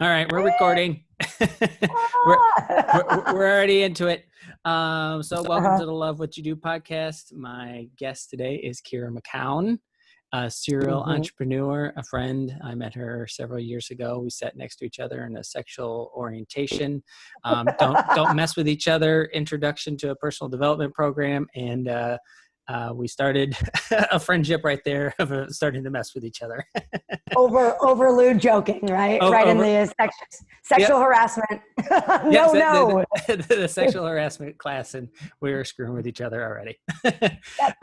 All right, we're recording. we're, we're already into it. So welcome to the Love What You Do podcast. My guest today is Kira Macoun, a serial entrepreneur, a friend. I met her several years ago. We sat next to each other in a sexual orientation. Don't mess with each other. Introduction to a personal development program, and we started a friendship right there of starting to mess with each other. over lewd joking, right? In the sexual harassment. The sexual harassment class, and we were screwing with each other already.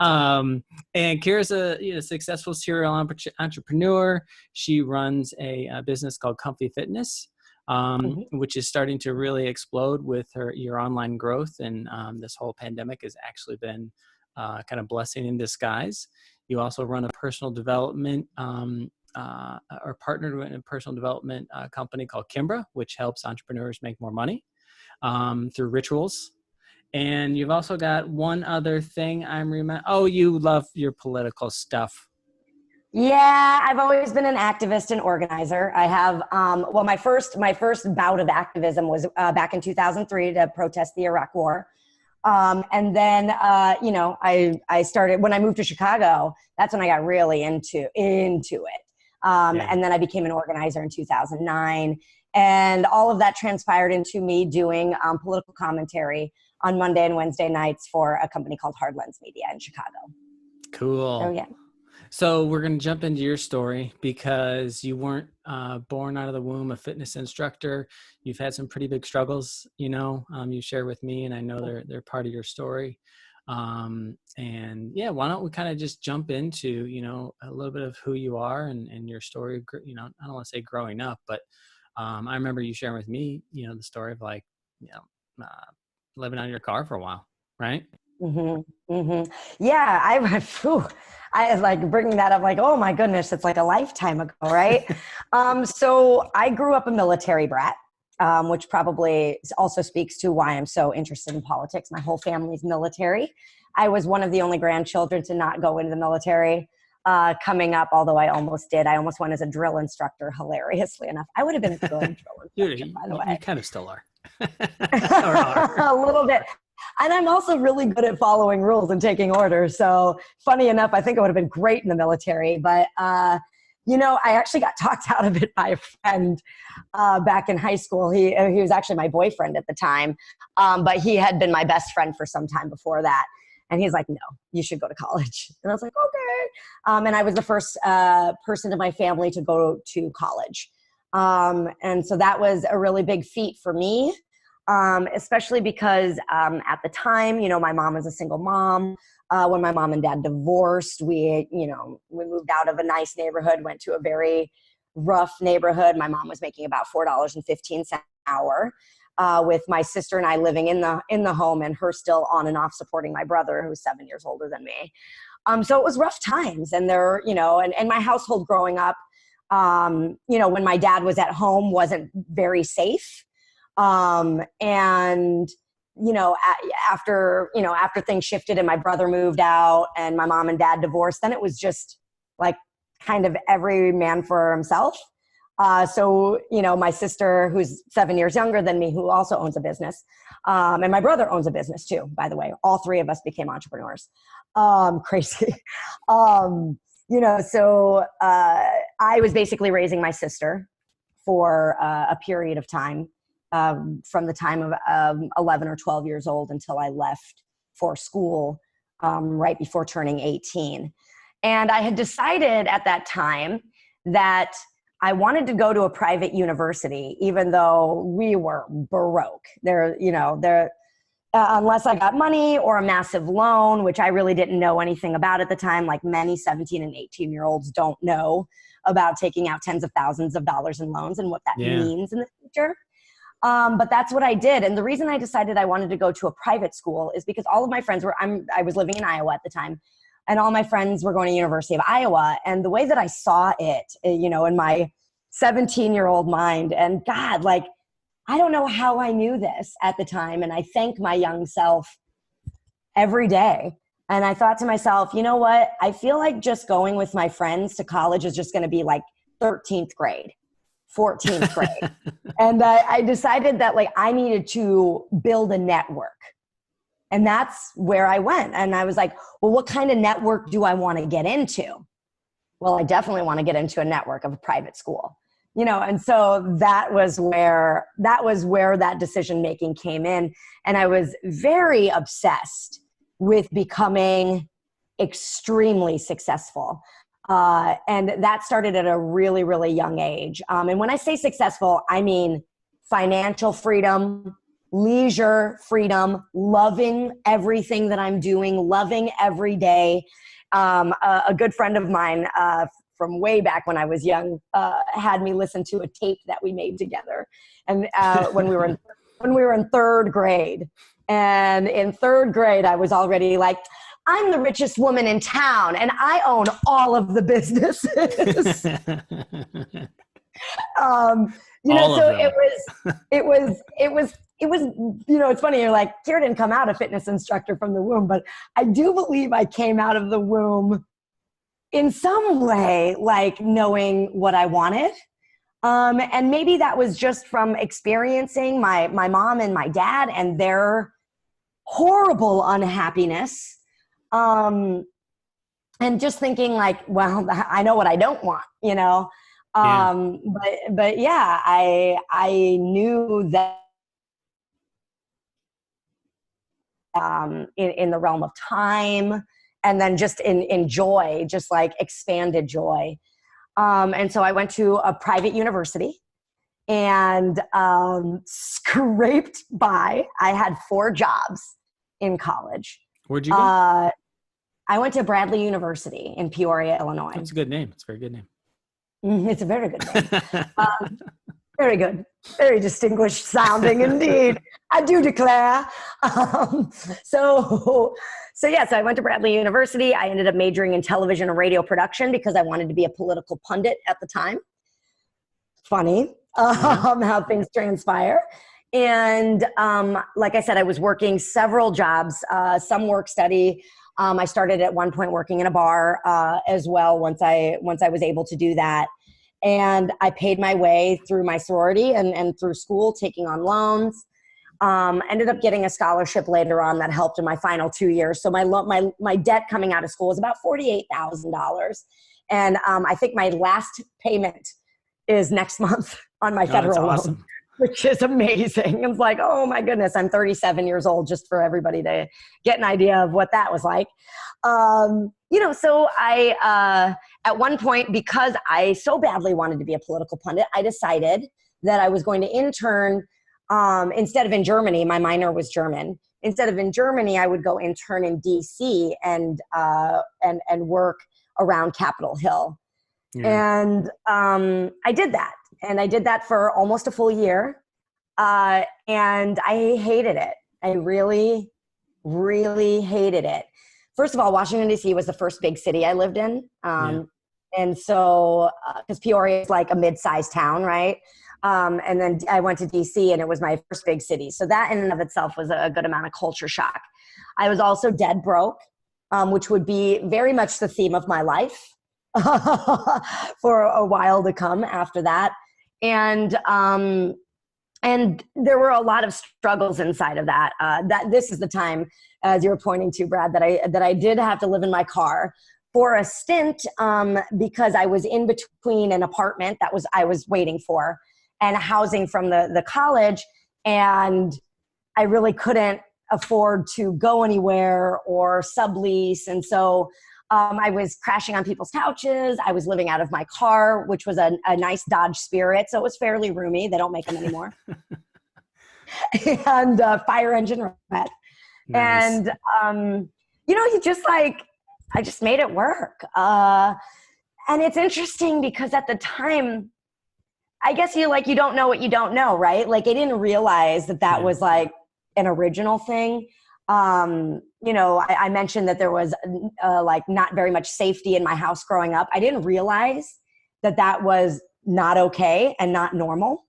And Kira's a successful serial entrepreneur. She runs a business called Comfy Fitness, which is starting to really explode with your online growth. And this whole pandemic has actually been kind of blessing in disguise. You also run a personal development or partnered with a personal development company called Kimbra, which helps entrepreneurs make more money through rituals. And you've also got one other thing you love your political stuff. Yeah, I've always been an activist and organizer. I have, my first bout of activism was back in 2003 to protest the Iraq War. And then, I started, when I moved to Chicago, that's when I got really into it. And then I became an organizer in 2009. And all of that transpired into me doing political commentary on Monday and Wednesday nights for a company called Hard Lens Media in Chicago. Cool. So, yeah. So we're going to jump into your story because you weren't born out of the womb a fitness instructor. You've had some pretty big struggles, you share with me, and I know they're part of your story. Why don't we kind of just jump into, a little bit of who you are and your story, I don't want to say growing up, but I remember you sharing with me, the story of living out of your car for a while, right? Yeah, I like bringing that up, like, oh my goodness, it's like a lifetime ago, right? So I grew up a military brat, which probably also speaks to why I'm so interested in politics. My whole family's military. I was one of the only grandchildren to not go into the military coming up, although I almost did. I almost went as a drill instructor, hilariously enough. I would have been a good drill instructor, by the way. You kind of still are. A little bit. And I'm also really good at following rules and taking orders. So funny enough, I think I would have been great in the military. But, I actually got talked out of it by a friend back in high school. He was actually my boyfriend at the time. But he had been my best friend for some time before that. And he's like, no, you should go to college. And I was like, okay. And I was the first person in my family to go to college. And so that was a really big feat for me. Especially because at the time, my mom was a single mom. When my mom and dad divorced, we moved out of a nice neighborhood, went to a very rough neighborhood. My mom was making about $4.15 an hour, with my sister and I living in the home, and her still on and off supporting my brother, who's 7 years older than me. So it was rough times, and and my household growing up, when my dad was at home, wasn't very safe. After things shifted and my brother moved out and my mom and dad divorced, then it was just like kind of every man for himself. So my sister, who's 7 years younger than me, who also owns a business, and my brother owns a business too, by the way. All three of us became entrepreneurs. Crazy. So I was basically raising my sister for a period of time. From the time of 11 or 12 years old until I left for school right before turning 18. And I had decided at that time that I wanted to go to a private university, even though we were broke. Unless I got money or a massive loan, which I really didn't know anything about at the time, like many 17 and 18-year-olds don't know about taking out tens of thousands of dollars in loans and what that means in the future. But that's what I did. And the reason I decided I wanted to go to a private school is because all of my friends I was living in Iowa at the time, and all my friends were going to University of Iowa. And the way that I saw it, in my 17-year-old mind, and God, like, I don't know how I knew this at the time. And I thank my young self every day. And I thought to myself, you know what? I feel like just going with my friends to college is just going to be like 13th grade 14th grade. And I decided that like I needed to build a network. And that's where I went. And I was like, well, what kind of network do I want to get into? Well, I definitely want to get into a network of a private school, you know? And so that was where that decision-making came in. And I was very obsessed with becoming extremely successful. And that started at a really, really young age. And when I say successful, I mean financial freedom, leisure freedom, loving everything that I'm doing, loving every day. A good friend of mine from way back when I was young had me listen to a tape that we made together, and when we were in third grade. And in third grade, I was already like, I'm the richest woman in town, and I own all of the businesses. You know, so it was, you know, it's funny. You're like, Kira didn't come out a fitness instructor from the womb, but I do believe I came out of the womb in some way, like knowing what I wanted. And maybe that was just from experiencing my mom and my dad and their horrible unhappiness. And just thinking like, well, I know what I don't want, you know? But yeah, I knew that, in the realm of time, and then just in joy, just like expanded joy. And so I went to a private university and scraped by. I had 4 jobs in college. Where'd you go? I went to Bradley University in Peoria, Illinois. That's a good name. It's a very good name. It's a very good name. Very good. Very distinguished sounding indeed. I do declare. So I went to Bradley University. I ended up majoring in television and radio production because I wanted to be a political pundit at the time. Funny how things transpire. And like I said, I was working several jobs, some work study. I started at one point working in a bar as well once I was able to do that. And I paid my way through my sorority and through school, taking on loans. Ended up getting a scholarship later on that helped in my final 2 years. So my debt coming out of school was about $48,000. And I think my last payment is next month on my federal loan, which is amazing. It's like, oh my goodness, I'm 37 years old, just for everybody to get an idea of what that was like. You know, so I, at one point, because I so badly wanted to be a political pundit, I decided that I was going to intern, instead of in Germany. My minor was German. Instead of in Germany, I would go intern in DC and work around Capitol Hill. Yeah. And I did that. And I did that for almost a full year. And I hated it. I really, really hated it. First of all, Washington, D.C. was the first big city I lived in. And so, because Peoria is like a mid-sized town, right? And then I went to D.C. and it was my first big city. So that in and of itself was a good amount of culture shock. I was also dead broke, which would be very much the theme of my life for a while to come after that. And there were a lot of struggles inside of that. That this is the time, as you're pointing to, Brad, that I did have to live in my car for a stint, because I was in between an apartment that I was waiting for and housing from the college, and I really couldn't afford to go anywhere or sublease, and so I was crashing on people's couches. I was living out of my car, which was a nice Dodge Spirit, so it was fairly roomy. They don't make them anymore. And fire engine red. Nice. And, you know, I just made it work. And it's interesting because at the time, I guess you don't know what you don't know, right? Like I didn't realize that was like an original thing. You know, I mentioned that there was like not very much safety in my house growing up. I didn't realize that was not okay and not normal.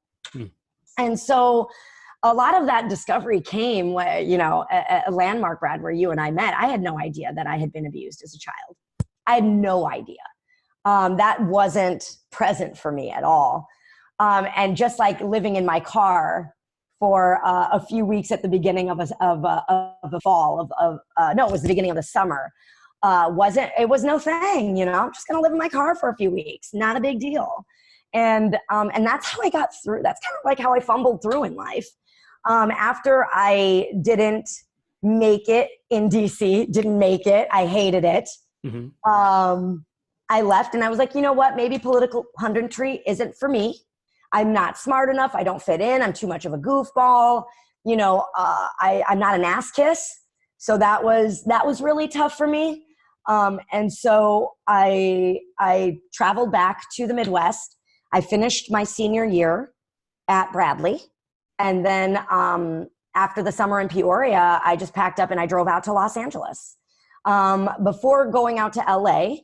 And so a lot of that discovery came when, you know, a landmark, Brad, where you and I met. I had no idea that I had been abused as a child. I had no idea. That wasn't present for me at all. And just like living in my car for a few weeks at the beginning of the fall no, it was the beginning of the summer. It was no thing, I'm just going to live in my car for a few weeks. Not a big deal. And that's how I got through. That's kind of like how I fumbled through in life. After I didn't make it in DC, didn't make it. I hated it. Mm-hmm. I left and I was like, you know what? Maybe political punditry isn't for me. I'm not smart enough. I don't fit in. I'm too much of a goofball. I'm not an ass kiss. So that was really tough for me. And so I traveled back to the Midwest. I finished my senior year at Bradley. And then after the summer in Peoria, I just packed up and I drove out to Los Angeles. Before going out to LA,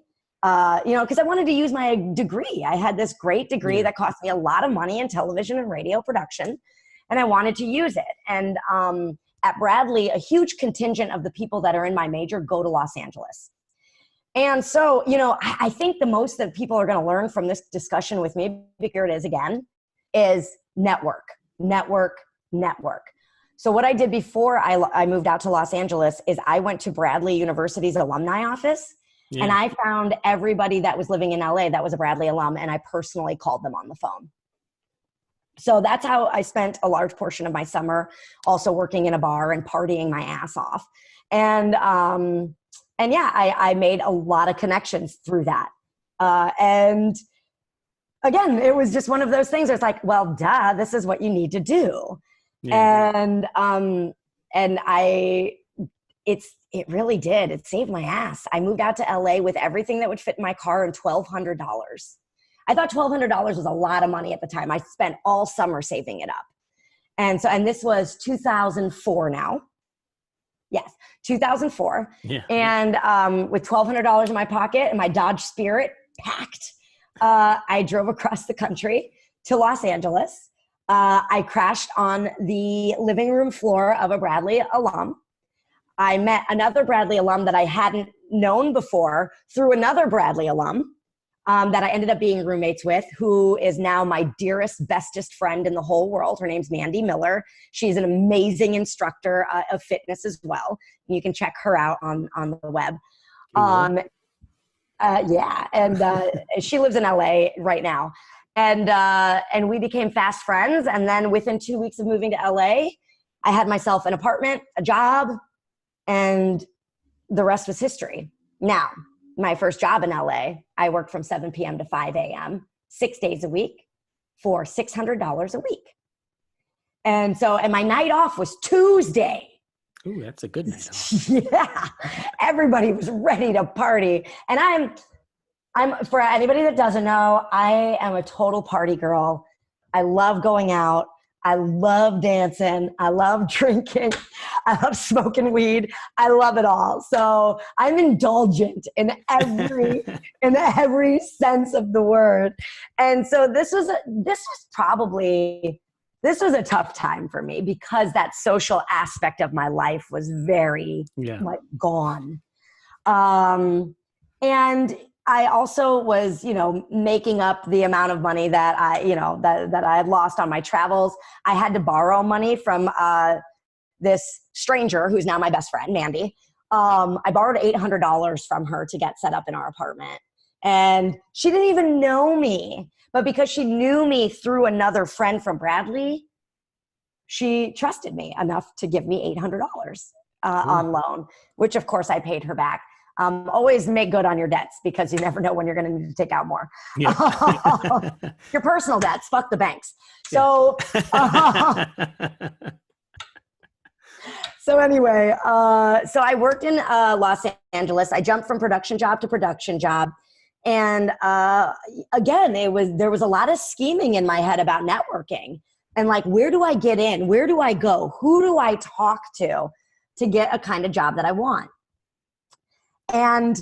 because I wanted to use my degree. I had this great degree that cost me a lot of money in television and radio production, and I wanted to use it. And at Bradley, a huge contingent of the people that are in my major go to Los Angeles. And so, I think the most that people are going to learn from this discussion with me, here it is again, is network. So what I did before I moved out to Los Angeles is I went to Bradley University's alumni office. Yeah. And I found everybody that was living in LA that was a Bradley alum, and I personally called them on the phone. So that's how I spent a large portion of my summer, also working in a bar and partying my ass off. And I made a lot of connections through that. And again, it was just one of those things. It's like, well, duh, this is what you need to do. Yeah. It really did. It saved my ass. I moved out to LA with everything that would fit in my car and $1,200. I thought $1,200 was a lot of money at the time. I spent all summer saving it up. And this was 2004 now. Yes, 2004. Yeah. And with $1,200 in my pocket and my Dodge Spirit packed, I drove across the country to Los Angeles. I crashed on the living room floor of a Bradley alum. I met another Bradley alum that I hadn't known before through another Bradley alum that I ended up being roommates with, who is now my dearest, bestest friend in the whole world. Her name's Mandy Miller. She's an amazing instructor of fitness as well. You can check her out on the web. She lives in LA right now. And we became fast friends. And then within 2 weeks of moving to LA, I had myself an apartment, a job, and the rest was history. Now, my first job in LA, I worked from 7 p.m. to 5 a.m., 6 days a week for $600 a week. And my night off was Tuesday. Ooh, that's a good night off. Yeah. Everybody was ready to party. And I'm for anybody that doesn't know, I am a total party girl. I love going out. I love dancing. I love drinking. I love smoking weed. I love it all. So I'm indulgent in every sense of the word. And so this was a tough time for me because that social aspect of my life was very gone. And I also was, making up the amount of money that that I had lost on my travels. I had to borrow money from this stranger who's now my best friend, Mandy. I borrowed $800 from her to get set up in our apartment. And she didn't even know me, but because she knew me through another friend from Bradley, she trusted me enough to give me $800 on loan, which of course I paid her back. Always make good on your debts because you never know when you're going to need to take out more. Yeah. Your personal debts, fuck the banks. So, anyway, so I worked in Los Angeles. I jumped from production job to production job. And again, there was a lot of scheming in my head about networking and like, where do I get in? Where do I go? Who do I talk to get a kind of job that I want? And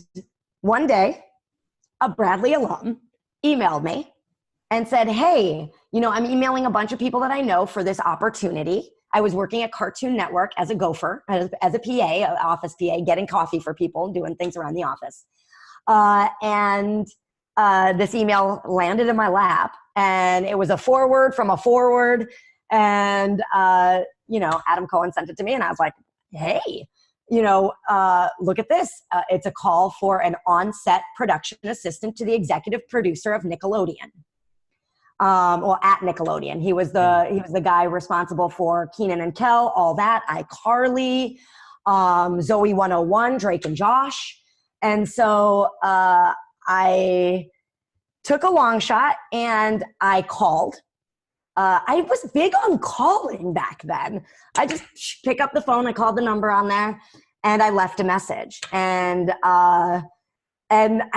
one day, a Bradley alum emailed me and said, hey, I'm emailing a bunch of people that I know for this opportunity. I was working at Cartoon Network as a gopher, as a PA, an office PA, getting coffee for people, doing things around the office. And this email landed in my lap, and it was a forward from a forward. And, Adam Cohen sent it to me, and I was like, hey, look at this. It's a call for an on-set production assistant to the executive producer of Nickelodeon. At Nickelodeon. He was the guy responsible for Kenan and Kel, all that, iCarly, Zoe 101, Drake and Josh. And so I took a long shot and I called. I was big on calling back then. I just pick up the phone, I called the number on there, and I left a message. And I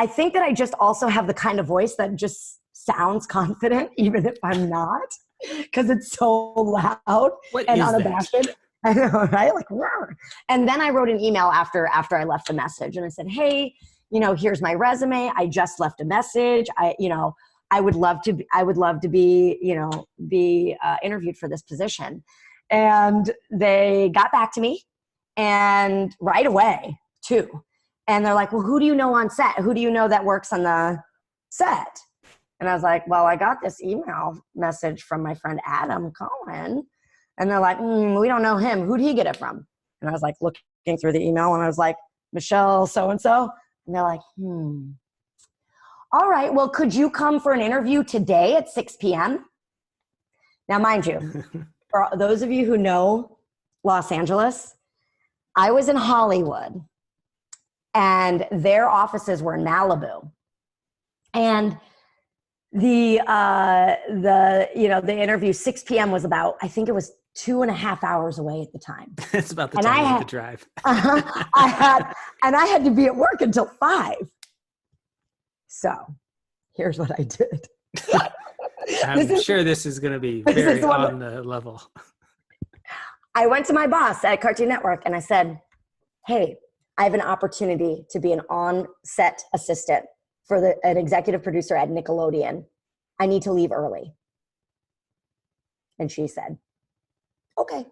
think that I just also have the kind of voice that just sounds confident, even if I'm not, because it's so loud and unabashed. I know, right? Like, roar. And then I wrote an email after I left the message, and I said, hey, here's my resume. I just left a message. I would love to be interviewed for this position. And they got back to me, and right away too. And they're like, well, who do you know on set? Who do you know that works on the set? And I was like, well, I got this email message from my friend Adam Cohen. And they're like, we don't know him. Who'd he get it from? And I was like looking through the email, and I was like, Michelle so-and-so. And they're like, all right, well, could you come for an interview today at 6 p.m.? Now, mind you, for those of you who know Los Angeles, I was in Hollywood, and their offices were in Malibu. And the interview, 6 p.m. was about, I think it was 2.5 hours away at the time. It's about the time I had to drive. I had to be at work until 5. So here's what I did. I'm sure this is going to be very on the level. I went to my boss at Cartoon Network and I said, hey, I have an opportunity to be an on-set assistant for an executive producer at Nickelodeon. I need to leave early. And she said, okay.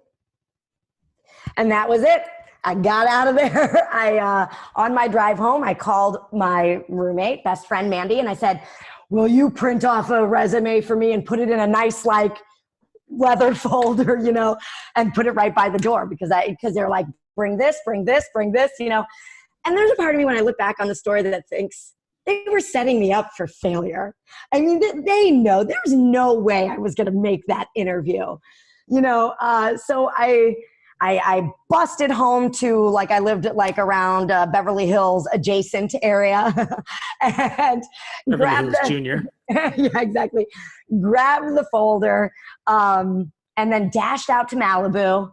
And that was it. I got out of there. On my drive home, I called my roommate, best friend, Mandy, and I said, will you print off a resume for me and put it in a nice, leather folder, and put it right by the door because they're like, bring this, And there's a part of me when I look back on the story that thinks they were setting me up for failure. I mean, they know there was no way I was going to make that interview, so I busted home to I lived around Beverly Hills adjacent area and Beverly Hills Junior. Yeah, exactly. Grabbed the folder and then dashed out to Malibu.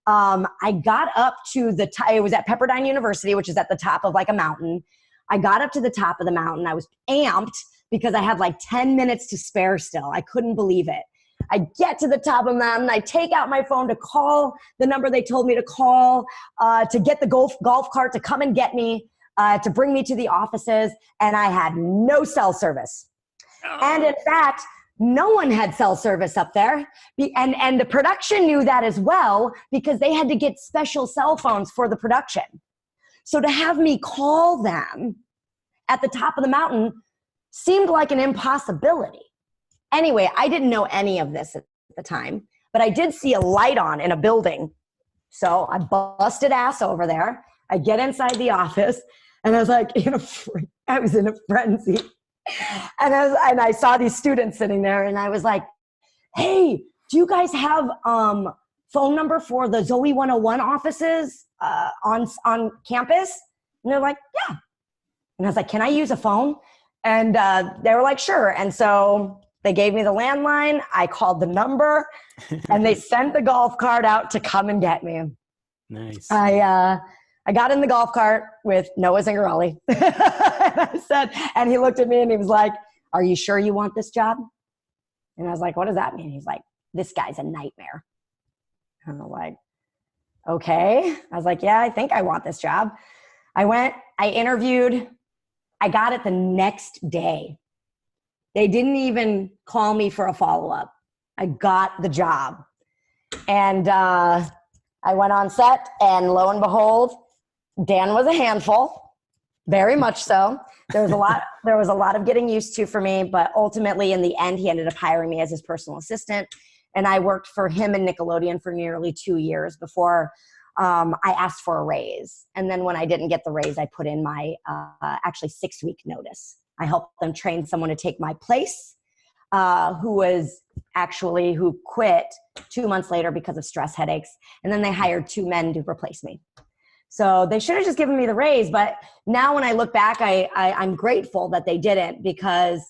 I got up to it was at Pepperdine University, which is at the top of a mountain. I got up to the top of the mountain. I was amped because I had 10 minutes to spare still. I couldn't believe it. I get to the top of the mountain. I take out my phone to call the number they told me to call, to get the golf cart to come and get me, to bring me to the offices. And I had no cell service. Oh. And in fact, no one had cell service up there. And the production knew that as well because they had to get special cell phones for the production. So to have me call them at the top of the mountain seemed like an impossibility. Anyway, I didn't know any of this at the time, but I did see a light on in a building. So I busted ass over there. I get inside the office and I was I was in a frenzy. And I saw these students sitting there and I was like, hey, do you guys have phone number for the Zoe 101 offices on campus? And they're like, yeah. And I was like, can I use a phone? And they were like, sure. And so they gave me the landline. I called the number and they sent the golf cart out to come and get me. Nice. I got in the golf cart with Noah Zingarelli. And he looked at me and he was like, are you sure you want this job? And I was like, what does that mean? He's like, this guy's a nightmare. And I'm like, okay. I was like, yeah, I think I want this job. I went, I interviewed. I got it the next day. They didn't even call me for a follow-up. I got the job. And I went on set, and lo and behold, Dan was a handful. Very much so. There was a lot of getting used to for me, but ultimately in the end, he ended up hiring me as his personal assistant. And I worked for him and Nickelodeon for nearly 2 years before I asked for a raise. And then when I didn't get the raise, I put in my actually 6-week notice. I helped them train someone to take my place, who quit 2 months later because of stress headaches. And then they hired 2 men to replace me. So they should have just given me the raise. But now when I look back, I'm grateful that they didn't, because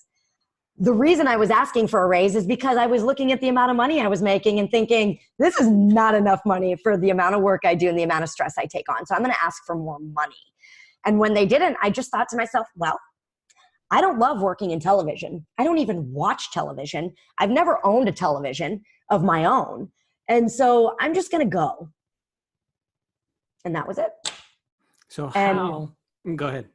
the reason I was asking for a raise is because I was looking at the amount of money I was making and thinking, this is not enough money for the amount of work I do and the amount of stress I take on. So I'm going to ask for more money. And when they didn't, I just thought to myself, well, I don't love working in television. I don't even watch television. I've never owned a television of my own. And so I'm just going to go. And that was it. So go ahead.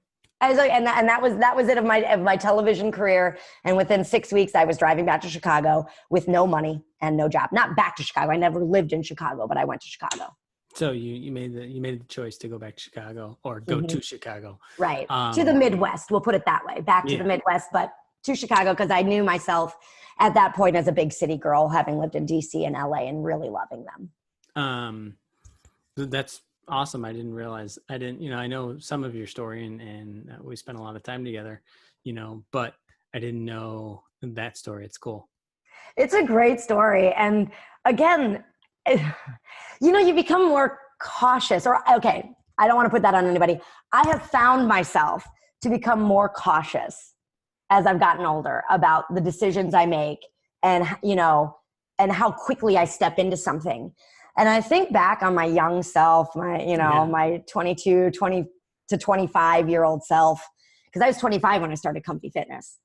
I was like, and that was it of my television career. And within 6 weeks, I was driving back to Chicago with no money and no job. Not back to Chicago. I never lived in Chicago, but I went to Chicago. So you made the choice to go back to Chicago, or go to Chicago. Right. To the Midwest. We'll put it that way. Back to the Midwest, but to Chicago, because I knew myself at that point as a big city girl, having lived in DC and LA and really loving them. That's awesome. I didn't realize, I know some of your story and we spent a lot of time together, but I didn't know that story. It's cool. It's a great story. And again, you become more cautious, I don't want to put that on anybody. I have found myself to become more cautious as I've gotten older about the decisions I make and how quickly I step into something. And I think back on my young self, my 20 to 25-year-old self, because I was 25 when I started Comfy Fitness.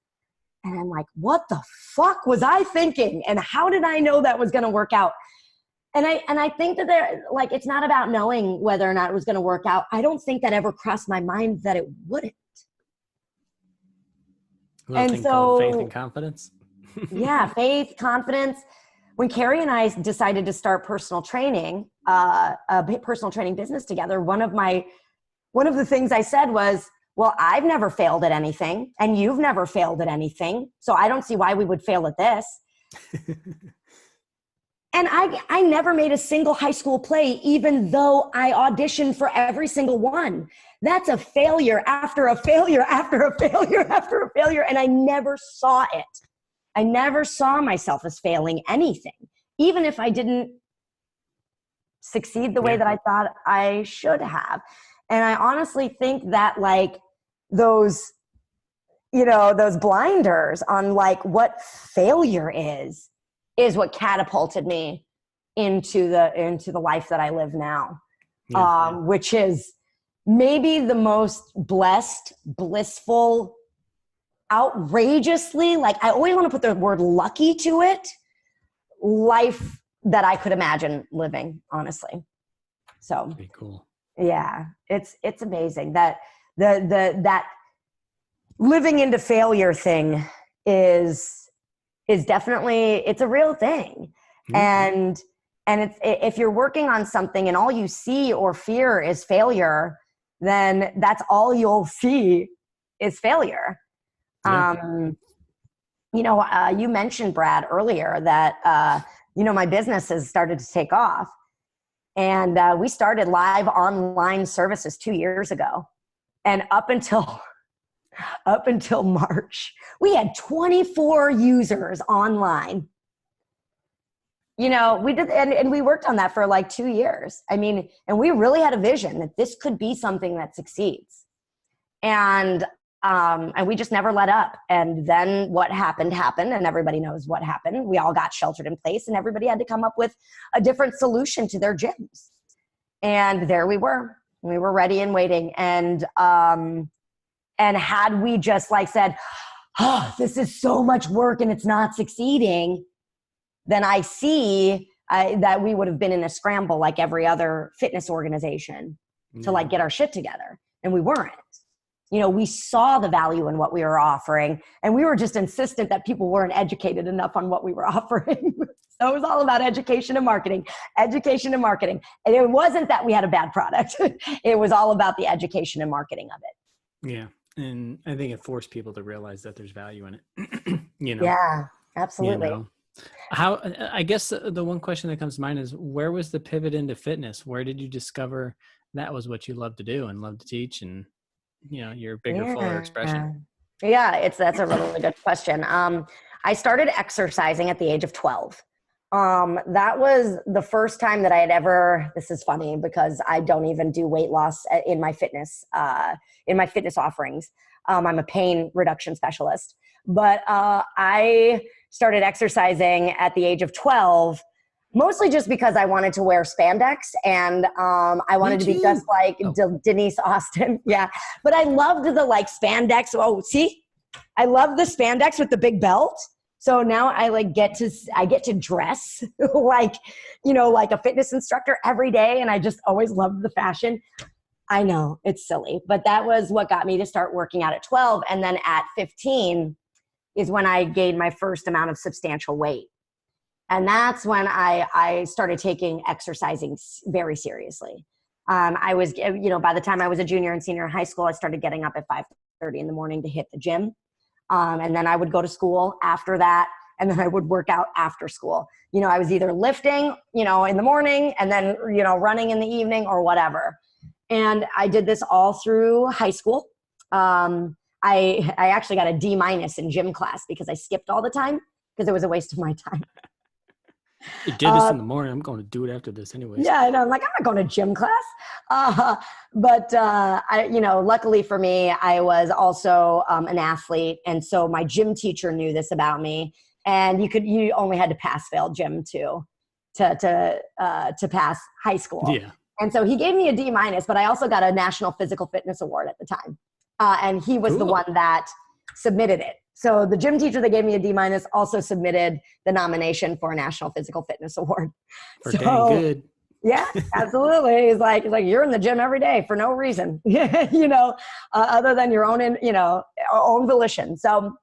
And I'm like, what the fuck was I thinking? And how did I know that was going to work out? And I think that it's not about knowing whether or not it was going to work out. I don't think that ever crossed my mind that it wouldn't. And so faith and confidence. Yeah, faith, confidence. When Carrie and I decided to start personal training, a personal training business together, one of the things I said was, well, I've never failed at anything and you've never failed at anything. So I don't see why we would fail at this. And I never made a single high school play, even though I auditioned for every single one. That's a failure after a failure after a failure after a failure. And I never saw it. I never saw myself as failing anything, even if I didn't succeed the way that I thought I should have. And I honestly think that those blinders on what failure is what catapulted me into the life that I live now, which is maybe the most blessed, blissful, outrageously, I always want to put the word lucky to it, life that I could imagine living, honestly. So pretty cool. Yeah, it's amazing that that living into failure thing is definitely, it's a real thing. Mm-hmm. And it's, if you're working on something and all you see or fear is failure, then that's all you'll see is failure. Yeah. You mentioned, Brad, earlier that, my business has started to take off, and we started live online services 2 years ago. And up until March, we had 24 users online. We did, and we worked on that for 2 years. And we really had a vision that this could be something that succeeds. And we just never let up. And then what happened, and everybody knows what happened. We all got sheltered in place, and everybody had to come up with a different solution to their gyms. And there we were. We were ready and waiting. And had we just said, oh, this is so much work and it's not succeeding, then I see that we would have been in a scramble like every other fitness organization to get our shit together. And we weren't. We saw the value in what we were offering, and we were just insistent that people weren't educated enough on what we were offering. So it was all about education and marketing. And it wasn't that we had a bad product. It was all about the education and marketing of it. Yeah. And I think it forced people to realize that there's value in it, Yeah, you absolutely. know, how, I guess the one question that comes to mind is, where was the pivot into fitness? Where did you discover that was what you love to do and love to teach, and, your bigger, fuller expression? Yeah. Yeah, that's a really good question. I started exercising at the age of 12. That was the first time that I had ever, this is funny because I don't even do weight loss in my fitness offerings. I'm a pain reduction specialist, but I started exercising at the age of 12, mostly just because I wanted to wear spandex and I Me wanted to be just too. like Oh, Denise Austin. Yeah. But I loved the like spandex. Oh, see, I love the spandex with the big belt. So now I get to dress like, like a fitness instructor every day. And I just always loved the fashion. I know it's silly, but that was what got me to start working out at 12. And then at 15 is when I gained my first amount of substantial weight. And that's when I started taking exercising very seriously. I was, by the time I was a junior and senior in high school, I started getting up at 5:30 in the morning to hit the gym. And then I would go to school after that. And then I would work out after school. I was either lifting, in the morning and then, running in the evening or whatever. And I did this all through high school. I actually got a D- in gym class because I skipped all the time because it was a waste of my time. you did this in the morning. I'm going to do it after this anyways. Yeah, and I'm like, I'm not going to gym class. But luckily for me, I was also an athlete. And so my gym teacher knew this about me. And you only had to pass fail gym to pass high school. Yeah. And so he gave me a D-, but I also got a National Physical Fitness Award at the time. And he was the Cool. one that submitted it. So the gym teacher that gave me a D- also submitted the nomination for a National Physical Fitness Award. For So dang good. yeah, absolutely. He's like you're in the gym every day for no reason, other than your own, own volition. So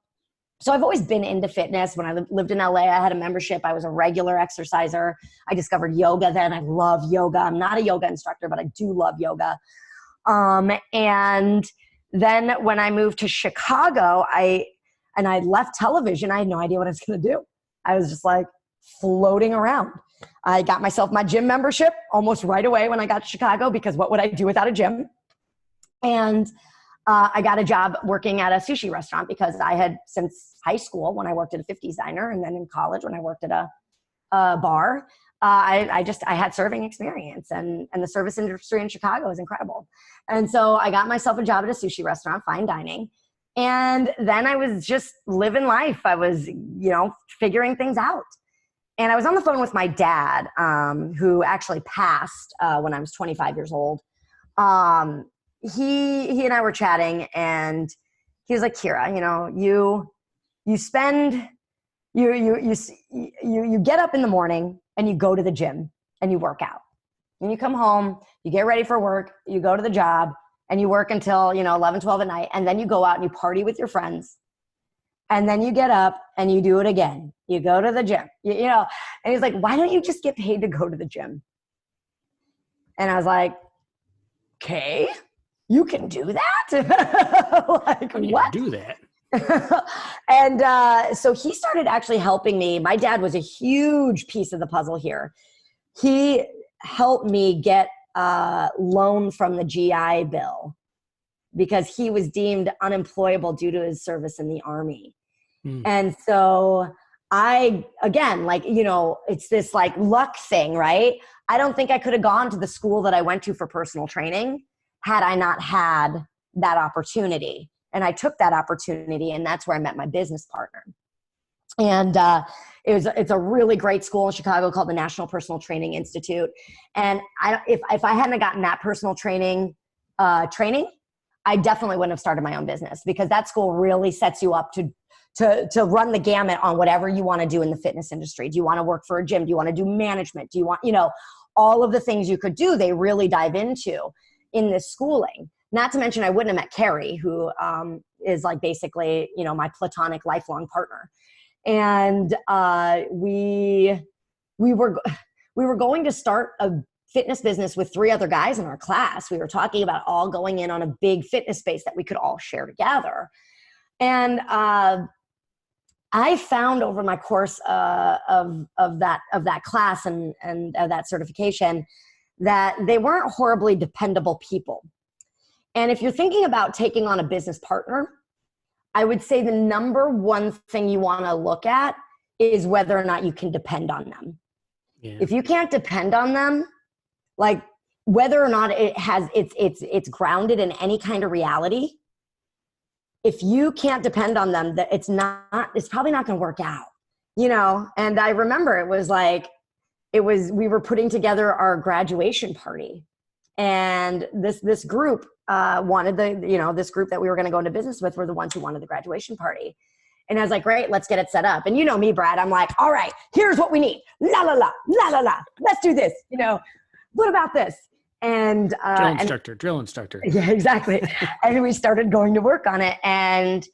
I've always been into fitness. When I lived in LA, I had a membership. I was a regular exerciser. I discovered yoga then. I love yoga. I'm not a yoga instructor, but I do love yoga. And then when I moved to Chicago, I left television. I had no idea what I was going to do. I was just like floating around. I got myself my gym membership almost right away when I got to Chicago, because what would I do without a gym? And I got a job working at a sushi restaurant because I had, since high school when I worked at a 50s diner, and then in college when I worked at a bar, I had serving experience, and the service industry in Chicago is incredible. And so I got myself a job at a sushi restaurant, fine dining. And then I was just living life. I was, figuring things out. And I was on the phone with my dad, who actually passed when I was 25 years old. He and I were chatting, and he was like, Kira, you get up in the morning and you go to the gym and you work out. And you come home, you get ready for work, you go to the job, and you work until, 11, 12 at night. And then you go out and you party with your friends. And then you get up and you do it again. You go to the gym, and he's like, why don't you just get paid to go to the gym? And I was like, okay, you can do that? Like, How do you what? do that? And so he started actually helping me. My dad was a huge piece of the puzzle here. He helped me get a loan from the GI Bill because he was deemed unemployable due to his service in the Army. And so again, it's this like luck thing, right? I don't think I could have gone to the school that I went to for personal training had I not had that opportunity. And I took that opportunity, and that's where I met my business partner. And it's a really great school in Chicago called the National Personal Training Institute. And if I hadn't gotten that personal training, I definitely wouldn't have started my own business, because that school really sets you up to run the gamut on whatever you want to do in the fitness industry. Do you want to work for a gym? Do you want to do management? Do you want, all of the things you could do, they really dive into in this schooling. Not to mention, I wouldn't have met Carrie, who is like basically, my platonic lifelong partner. And we were going to start a fitness business with 3 other guys in our class. We were talking about all going in on a big fitness space that we could all share together. And I found over my course of that class and of that certification that they weren't horribly dependable people. And if you're thinking about taking on a business partner, I would say the number one thing you want to look at is whether or not you can depend on them. Yeah. If you can't depend on them, like whether or not it's grounded in any kind of reality, if you can't depend on them, that it's probably not going to work out, you know? And I remember we were putting together our graduation party, and this group wanted this group that we were going to go into business with were the ones who wanted the graduation party. And I was like, great, let's get it set up. And you know me, Brad, I'm like, all right, here's what we need. La, la, la, la, la, la. Let's do this. You know, what about this? And drill instructor. Yeah, exactly. And we started going to work on it. And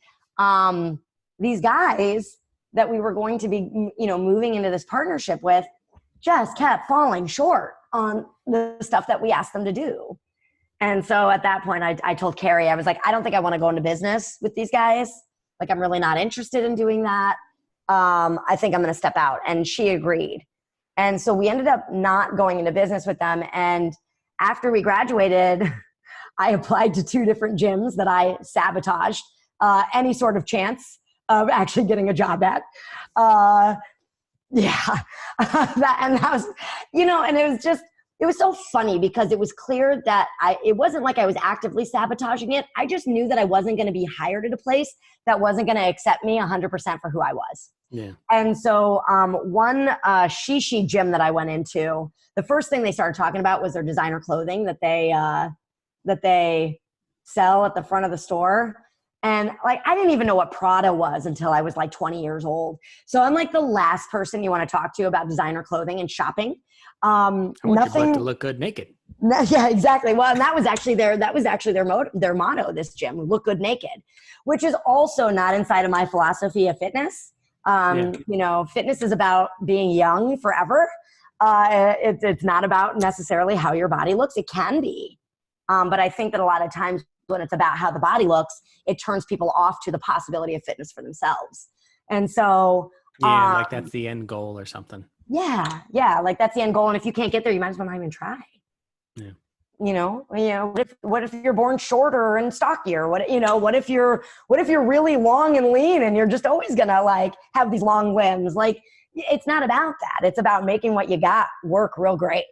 these guys that we were going to be, moving into this partnership with just kept falling short on the stuff that we asked them to do. And so at that point, I told Carrie, I was like, I don't think I want to go into business with these guys. Like, I'm really not interested in doing that. I think I'm going to step out. And she agreed. And so we ended up not going into business with them. And after we graduated, I applied to 2 different gyms that I sabotaged any sort of chance of actually getting a job at. That was, and it was so funny because it was clear that it wasn't like I was actively sabotaging it. I just knew that I wasn't going to be hired at a place that wasn't going to accept me 100% for who I was. Yeah. And so one shishi gym that I went into, the first thing they started talking about was their designer clothing that they sell at the front of the store. And like, I didn't even know what Prada was until I was like 20 years old. So I'm like the last person you want to talk to about designer clothing and shopping. I want your butt to look good naked. Yeah, exactly. Well, and that was actually their motto, this gym, look good naked, which is also not inside of my philosophy of fitness. Fitness is about being young forever. It's not about necessarily how your body looks. It can be. But I think that a lot of times when it's about how the body looks, it turns people off to the possibility of fitness for themselves. And so, like that's the end goal or something. Yeah. Like that's the end goal. And if you can't get there, you might as well not even try. Yeah. What if you're born shorter and stockier? What if you're really long and lean and you're just always gonna like have these long limbs? Like, it's not about that. It's about making what you got work real great,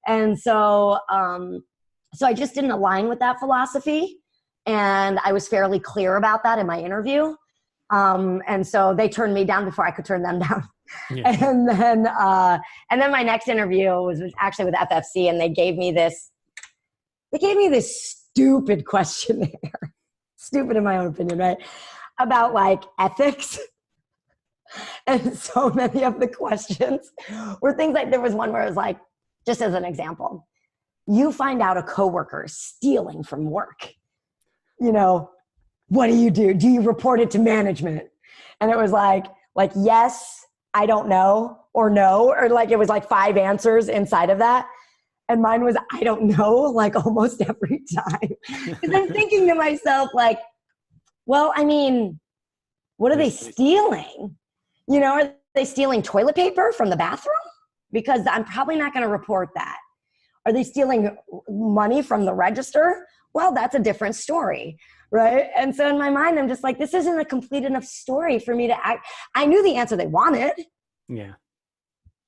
And so, so I just didn't align with that philosophy, and I was fairly clear about that in my interview. And so they turned me down before I could turn them down. Yeah. And then my next interview was actually with FFC, and they gave me this stupid questionnaire, stupid in my own opinion, right? About like ethics. And so many of the questions were things like, there was one where it was like, just as an example, you find out a coworker is stealing from work. What do you do? Do you report it to management? And it was like, yes, I don't know, or no, or like, it was like 5 answers inside of that. And mine was, I don't know, like almost every time. Because I'm thinking to myself, like, well, I mean, what are they stealing? Are they stealing toilet paper from the bathroom? Because I'm probably not going to report that. Are they stealing money from the register? Well, that's a different story, right? And so in my mind, I'm just like, this isn't a complete enough story for me to act. I knew the answer they wanted. Yeah.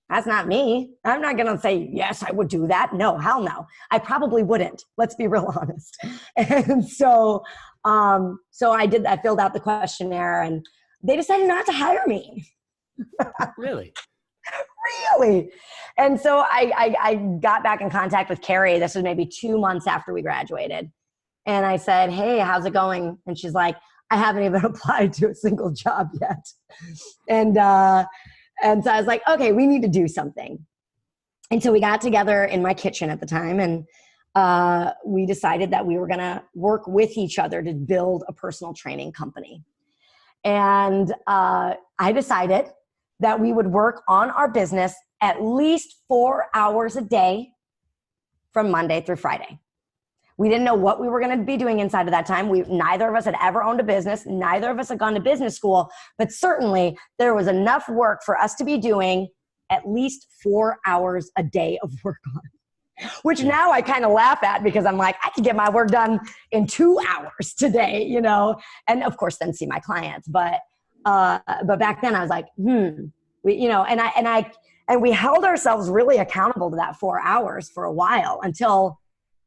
That's not me. I'm not going to say, yes, I would do that. No, hell no. I probably wouldn't. Let's be real honest. And so, I filled out the questionnaire, and they decided not to hire me. Really? Really? And so I got back in contact with Carrie. This was maybe 2 months after we graduated. And I said, hey, how's it going? And she's like, I haven't even applied to a single job yet. And so I was like, okay, we need to do something. And so we got together in my kitchen at the time, and we decided that we were going to work with each other to build a personal training company. And I decided that we would work on our business at least 4 hours a day from Monday through Friday. We didn't know what we were going to be doing inside of that time. Neither of us had ever owned a business. Neither of us had gone to business school, but certainly there was enough work for us to be doing at least 4 hours a day of work on, which now I kind of laugh at because I'm like, I could get my work done in 2 hours today, you know, and of course then see my clients. But back then I was like, you know, and we held ourselves really accountable to that 4 hours for a while until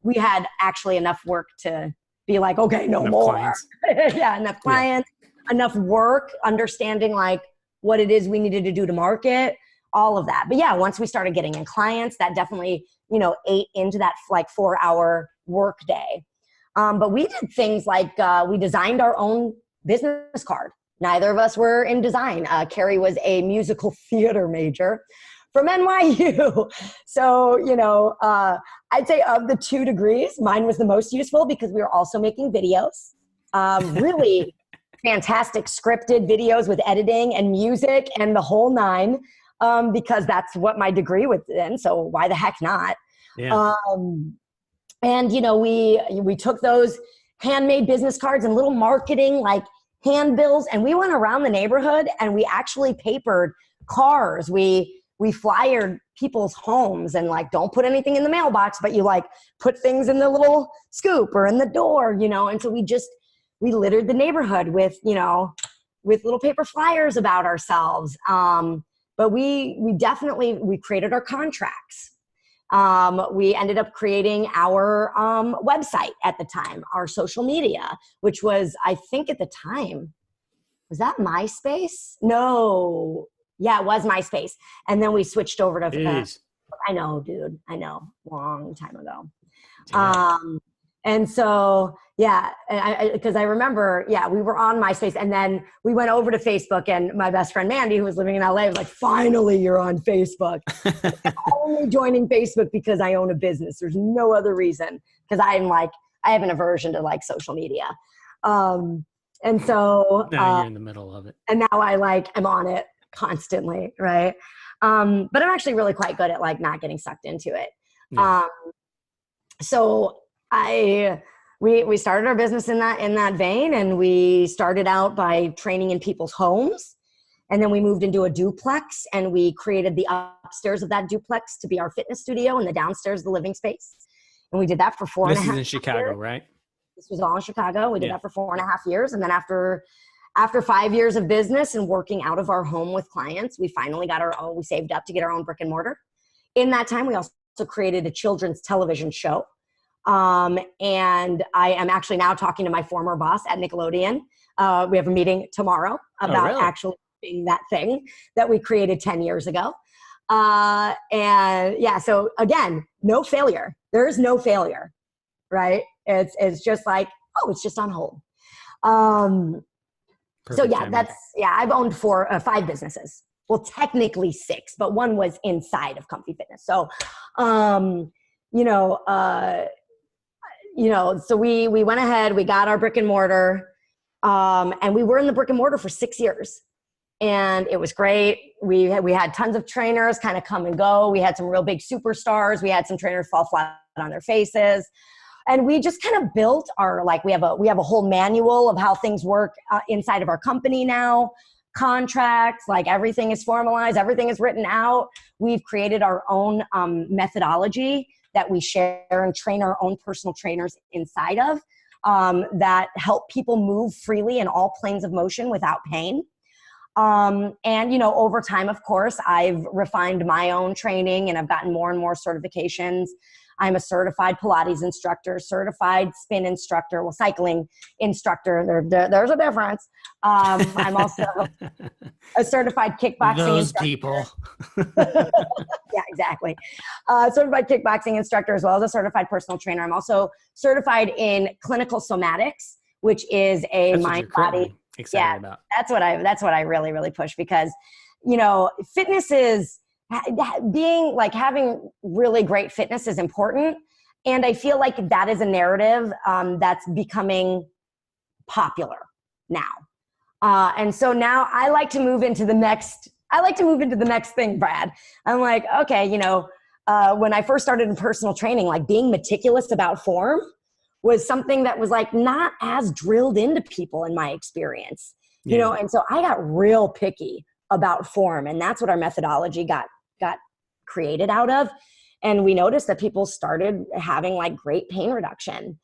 we had actually enough work to be like, okay, no more. Yeah, enough clients, enough work, understanding like what it is we needed to do to market, all of that. But yeah, once we started getting in clients, that definitely, you know, ate into that like 4 hour work day. But we did things like we designed our own business card. Neither of us were in design. Carrie was a musical theater major from NYU. So, you know, I'd say of the 2 degrees, mine was the most useful because we were also making videos, really fantastic scripted videos with editing and music and the whole 9, because that's what my degree was in. So why the heck not? Yeah. And, you know, we took those handmade business cards and little marketing like handbills, and we went around the neighborhood and we actually papered cars. We flyered people's homes and like, don't put anything in the mailbox, but you like put things in the little scoop or in the door, you know? And so we littered the neighborhood with, you know, with little paper flyers about ourselves. But we created our contracts. We ended up creating our website at the time, our social media, which was, I think at the time, was that MySpace? No. Yeah, it was MySpace. And then we switched over to, I know, dude. I know. Long time ago. And so, yeah, because I remember, yeah, we were on MySpace and then we went over to Facebook, and my best friend Mandy, who was living in LA, was like, finally, you're on Facebook. I'm only joining Facebook because I own a business. There's no other reason, because I'm like, I have an aversion to like social media. And so now you're in the middle of it. And now I'm on it constantly, right? But I'm actually really quite good at like not getting sucked into it. Yeah. So we started our business in that vein, and we started out by training in people's homes, and then we moved into a duplex, and we created the upstairs of that duplex to be our fitness studio, and the downstairs the living space. And we did that for 4.5 years. This is in Chicago, right? This was all in Chicago. We did that for 4.5 years, and then after 5 years of business and working out of our home with clients, we finally got our own. We saved up to get our own brick and mortar. In that time, we also created a children's television show. And I am actually now talking to my former boss at Nickelodeon. We have a meeting tomorrow about actually being that thing that we created 10 years ago. And yeah, so again, no failure. There is no failure, right? It's just like, oh, it's just on hold. So yeah, I've owned 5 businesses. Well, technically 6, but one was inside of Comfy Fitness. So, so we went ahead, we got our brick and mortar, and we were in the brick and mortar for 6 years, and it was great. We had tons of trainers kind of come and go. We had some real big superstars. We had some trainers fall flat on their faces, and we just kind of built our, like, we have a whole manual of how things work inside of our company now. Contracts, like everything is formalized, everything is written out. We've created our own methodology that we share and train our own personal trainers inside of, that help people move freely in all planes of motion without pain. And, you know, over time, of course, I've refined my own training and I've gotten more and more certifications. I'm a certified Pilates instructor, certified spin instructor, well, cycling instructor. There's a difference. I'm also a certified kickboxing Those instructor. people. Yeah, exactly. Certified kickboxing instructor, as well as a certified personal trainer. I'm also certified in clinical somatics, which is a mind body. Excited about. That's what I really, really push, because, you know, fitness is having really great fitness is important. And I feel like that is a narrative that's becoming popular now. And so now I like to move into the next thing, Brad. I'm like, okay, you know, when I first started in personal training, like being meticulous about form was something that was like not as drilled into people in my experience, you know? And so I got real picky about form, and that's what our methodology got created out of. And we noticed that people started having like great pain reduction.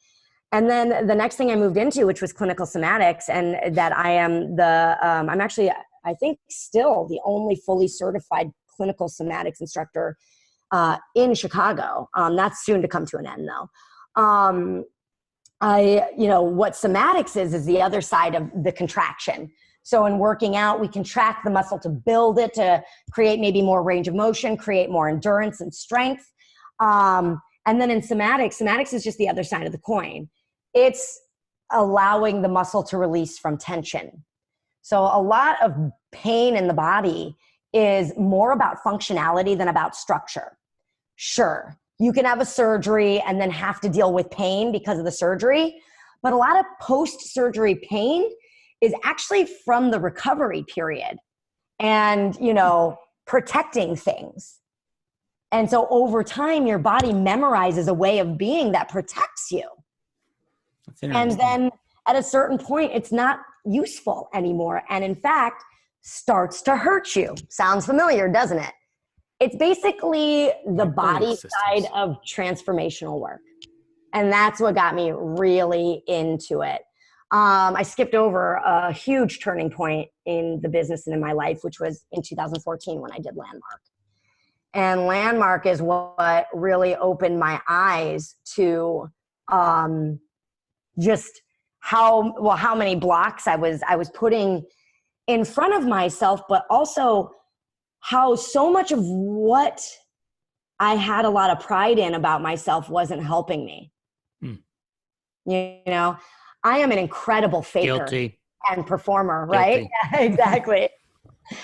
And then the next thing I moved into, which was clinical somatics, and that I am I'm actually, I think, still the only fully certified clinical somatics instructor in Chicago. That's soon to come to an end though. What somatics is the other side of the contraction. So in working out, we contract the muscle to build it, to create maybe more range of motion, create more endurance and strength. And then in somatics is just the other side of the coin. It's allowing the muscle to release from tension. So a lot of pain in the body is more about functionality than about structure. Sure, you can have a surgery and then have to deal with pain because of the surgery, but a lot of post-surgery pain is actually from the recovery period and, protecting things. And so over time, your body memorizes a way of being that protects you. And then at a certain point, it's not useful anymore. And in fact, starts to hurt you. Sounds familiar, doesn't it? It's basically the body side of transformational work. And that's what got me really into it. I skipped over a huge turning point in the business and in my life, which was in 2014 when I did Landmark. And Landmark is what really opened my eyes to just how many blocks I was putting in front of myself, but also how so much of what I had a lot of pride in about myself wasn't helping me. I am an incredible faker and performer, right? Yeah, exactly.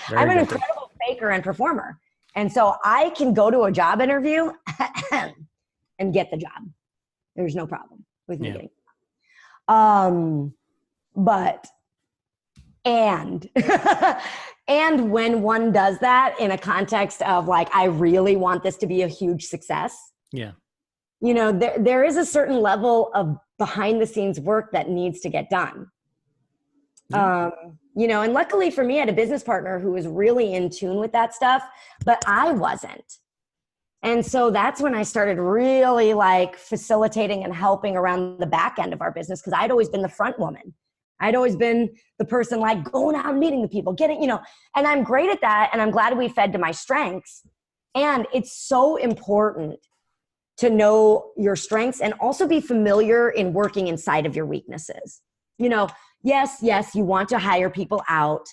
I'm an incredible faker and performer. And so I can go to a job interview and get the job. There's no problem with me getting and when one does that in a context of like, I really want this to be a huge success. Yeah. There is a certain level of behind the scenes work that needs to get done. And luckily for me, I had a business partner who was really in tune with that stuff, but I wasn't. And so that's when I started really like facilitating and helping around the back end of our business, because I'd always been the front woman. I'd always been the person like going out and meeting the people, and I'm great at that. And I'm glad we fed to my strengths. And it's so important to know your strengths and also be familiar in working inside of your weaknesses. Yes, you want to hire people out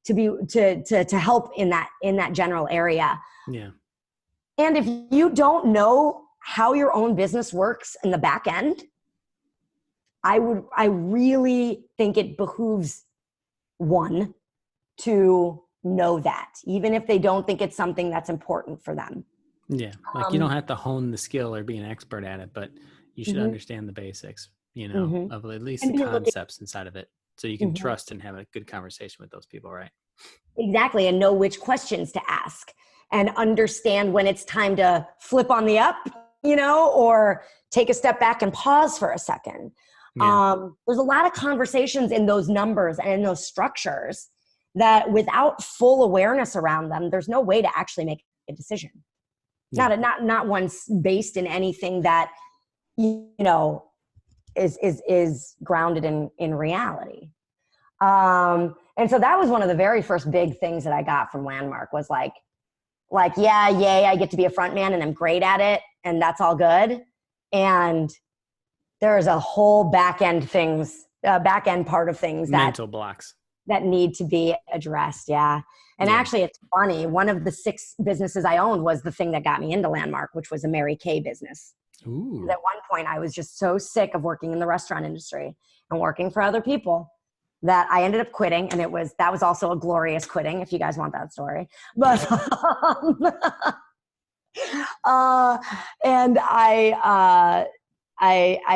to help in that general area. Yeah. And if you don't know how your own business works in the back end, I really think it behooves one to know that, even if they don't think it's something that's important for them. Yeah. Like you don't have to hone the skill or be an expert at it, but you should understand the basics, of at least the concepts inside of it. So you can trust and have a good conversation with those people, right? Exactly. And know which questions to ask and understand when it's time to flip on the up, or take a step back and pause for a second. Yeah. There's a lot of conversations in those numbers and in those structures that without full awareness around them, there's no way to actually make a decision. Yeah. Not one based in anything that, is grounded in reality. And so that was one of the very first big things that I got from Landmark was like, yay, I get to be a front man and I'm great at it. And that's all good. And there's a whole back end part of things mental blocks that need to be addressed. Yeah. And actually it's funny. One of the 6 businesses I owned was the thing that got me into Landmark, which was a Mary Kay business. Ooh. At one point I was just so sick of working in the restaurant industry and working for other people that I ended up quitting. And that was also a glorious quitting, if you guys want that story. But, and I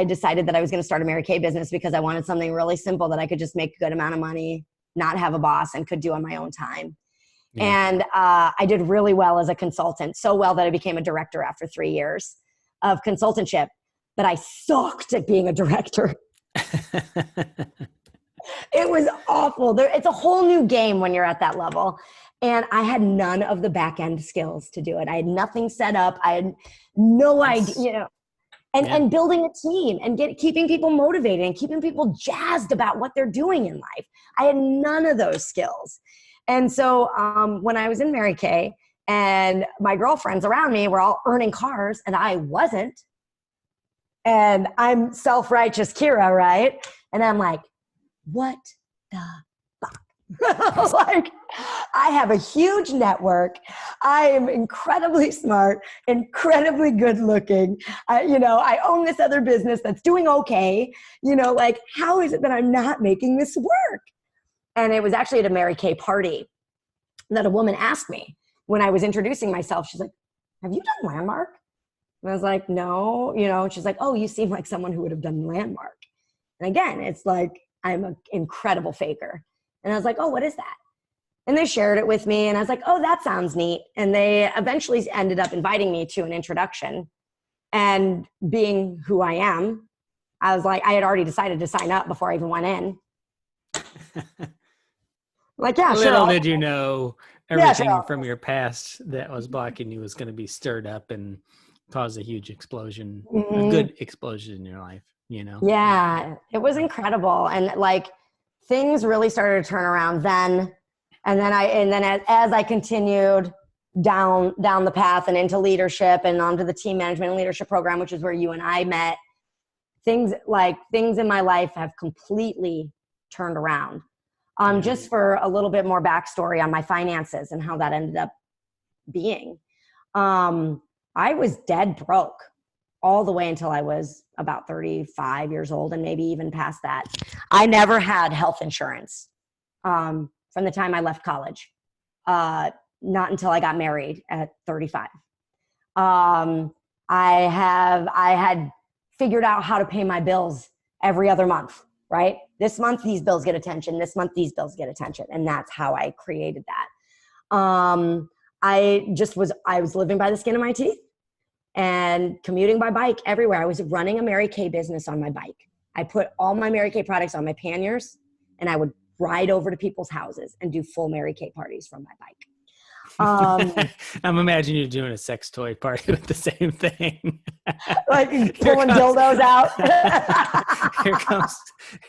decided that I was going to start a Mary Kay business because I wanted something really simple that I could just make a good amount of money, not have a boss, and could do on my own time. And I did really well as a consultant, so well that I became a director after 3 years of consultantship, but I sucked at being a director. It was awful. It's a whole new game when you're at that level. And I had none of the back end skills to do it. I had nothing set up. I had no idea, and building a team and keeping people motivated and keeping people jazzed about what they're doing in life. I had none of those skills. And so when I was in Mary Kay and my girlfriends around me were all earning cars and I wasn't, and I'm self-righteous Kira, right? And I'm like, what the fuck? Like, I have a huge network. I am incredibly smart, incredibly good looking. I own this other business that's doing okay. Like, how is it that I'm not making this work? And it was actually at a Mary Kay party that a woman asked me when I was introducing myself. She's like, have you done Landmark? And I was like, no, she's like, oh, you seem like someone who would have done Landmark. And again, it's like, I'm an incredible faker. And I was like, oh, what is that? And they shared it with me. And I was like, oh, that sounds neat. And they eventually ended up inviting me to an introduction. And being who I am, I was like, I had already decided to sign up before I even went in. Like, yeah, sure. Little did you know everything from your past that was blocking you was going to be stirred up and cause a huge explosion, a good explosion in your life, Yeah, it was incredible. And like, things really started to turn around then. And then as I continued down the path and into leadership and onto the team management and leadership program, which is where you and I met, things in my life have completely turned around. Just for a little bit more backstory on my finances and how that ended up being. I was dead broke all the way until I was about 35 years old and maybe even past that. I never had health insurance from the time I left college, not until I got married at 35. I had figured out how to pay my bills every other month, right? This month, these bills get attention. This month, these bills get attention. And that's how I created that. I was living by the skin of my teeth and commuting by bike everywhere. I was running a Mary Kay business on my bike. I put all my Mary Kay products on my panniers and I would ride over to people's houses and do full Mary Kay parties from my bike. I'm imagining you doing a sex toy party with the same thing. Like pulling dildos out.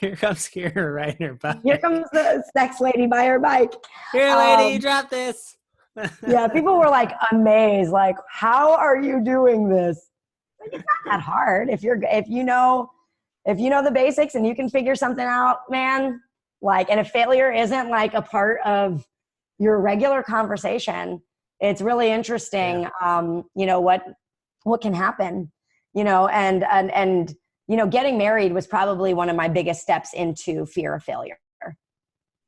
Here comes Kira riding her bike. Here comes the sex lady by her bike. Here, lady, drop this. Yeah, people were like amazed, like, how are you doing this? Like, it's not that hard. If you know the basics and you can figure something out, man, like, and if failure isn't like a part of your regular conversation, it's really interesting. What can happen, and getting married was probably one of my biggest steps into fear of failure.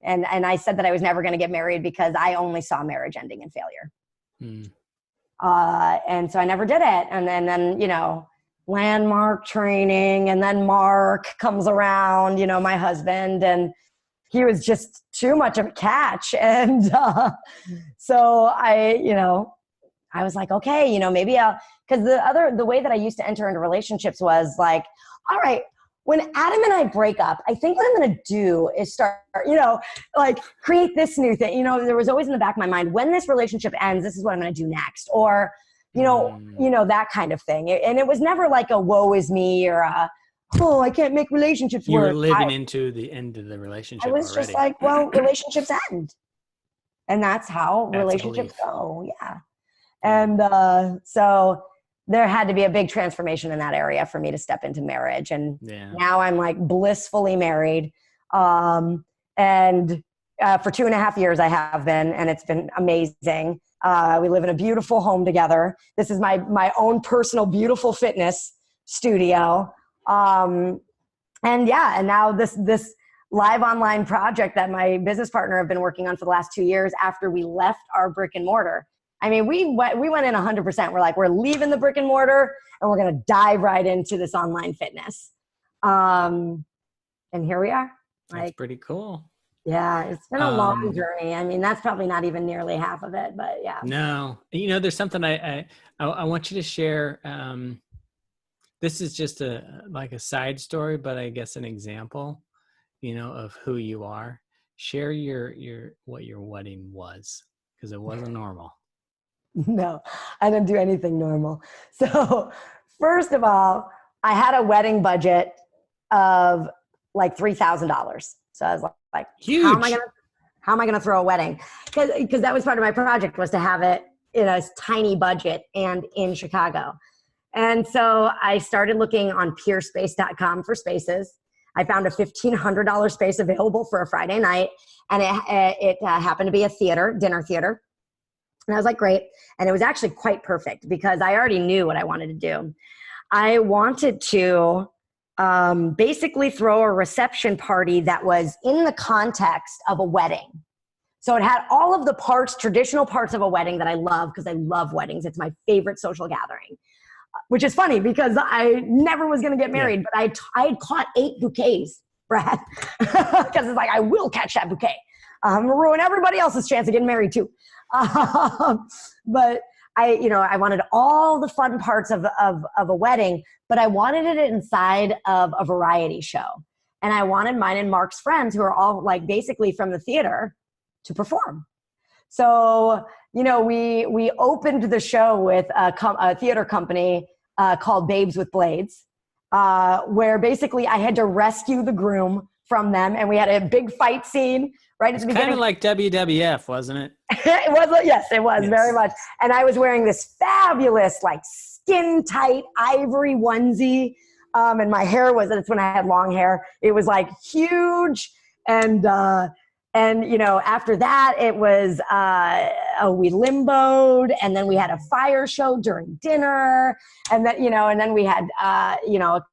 And I said that I was never going to get married because I only saw marriage ending in failure. And so I never did it. And then Landmark training, and then Mark comes around, my husband, and he was just too much of a catch. And so I was like, okay, maybe because the way that I used to enter into relationships was like, all right, when Adam and I break up, I think what I'm going to do is start, create this new thing. There was always in the back of my mind, when this relationship ends, this is what I'm going to do next. Or, that kind of thing. And it was never like a woe is me or I can't make relationships work. You were living into the end of the relationship. I was already. just like, well, relationships end. And that's how relationships go. Yeah. And so there had to be a big transformation in that area for me to step into marriage. And now I'm like blissfully married. And for 2.5 years I have been, and it's been amazing. We live in a beautiful home together. This is my own personal, beautiful fitness studio. And now this live online project that my business partner have been working on for the last 2 years after we left our brick and mortar. I mean, we went in 100%. We're like, we're leaving the brick and mortar and we're going to dive right into this online fitness. And here we are. That's pretty cool. Yeah, it's been a long journey. I mean, that's probably not even nearly half of it, but yeah. No, there's something I want you to share. This is just like a side story, but I guess an example, of who you are. Share what your wedding was, because it wasn't normal. No, I didn't do anything normal. So first of all, I had a wedding budget of like $3,000. So I was like, Huge. how am I gonna throw a wedding? Because that was part of my project, was to have it in a tiny budget and in Chicago. And so I started looking on peerspace.com for spaces. I found a $1,500 space available for a Friday night, and it happened to be a dinner theater. And I was like, great. And it was actually quite perfect because I already knew what I wanted to do. I wanted to basically throw a reception party that was in the context of a wedding. So it had all of the traditional parts of a wedding that I love, because I love weddings. It's my favorite social gathering, which is funny because I never was going to get married, but I had caught 8 bouquets, Brad, because it's like, I will catch that bouquet. Ruin everybody else's chance of getting married too. But I wanted all the fun parts of a wedding, but I wanted it inside of a variety show. And I wanted mine and Mark's friends, who are all like basically from the theater, to perform. So, we opened the show with a theater company called Babes with Blades, where basically I had to rescue the groom from them. And we had a big fight scene right at the beginning. Kind of like WWF, wasn't it? It was, yes, it was very much. And I was wearing this fabulous, like skin tight ivory onesie. And my hair that's when I had long hair. It was like huge. And after that, it was, we limboed, and then we had a fire show during dinner. And then we had, a